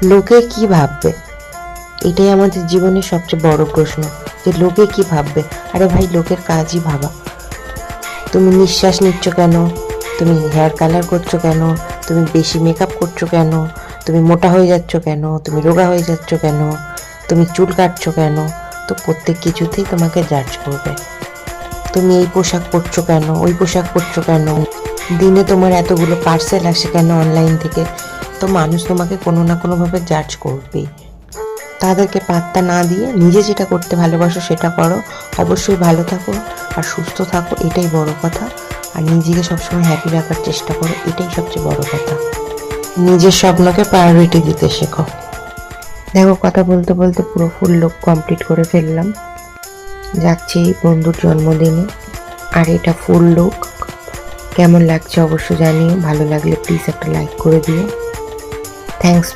লোকে কি ভাববে, এটাই আমাদের জীবনের সবচেয়ে বড় প্রশ্ন, যে লোকে কি ভাববে। আরে ভাই, লোকের কাজই ভাবা। তুমি নিঃশ্বাস নিচ্ছ কেন, তুমি হেয়ার কালার করছো কেন, তুমি বেশি মেকআপ করছো কেন, তুমি মোটা হয়ে যাচ্ছ কেন, তুমি রোগা হয়ে যাচ্ছ কেন, তুমি চুল কাটছো কেন, তো প্রত্যেক কিছুতেই তোমাকে জাজ করবে। তুমি এই পোশাক পরছো কেন, ওই পোশাক পরছো কেন, দিনে তোমার এতগুলো পার্সেল আসে কেন অনলাইন থেকে, তো মানুষ তোমাকে কোনো না কোনোভাবে জাজ করবেই। তাদেরকে পাত্তা না দিয়ে নিজে যেটা করতে ভালোবাসো সেটা করো। অবশ্যই ভালো থাকো আর সুস্থ থাকো, এটাই বড় কথা। আর নিজেকে সবসময় হ্যাপি রাখার চেষ্টা করো, এটাই সবচেয়ে বড় কথা। নিজের স্বপ্নকে প্রায়োরিটি দিতে শেখো। দেখো, কথা বলতে বলতে পুরো ফুল লুক কমপ্লিট করে ফেললাম। যাচ্ছি বন্ধুর জন্মদিনে, আর এটা ফুল লুক। কেমন লাগছে অবশ্য জানিও, ভালো লাগলে প্লিজ একটা লাইক করে দিও। থ্যাংকস।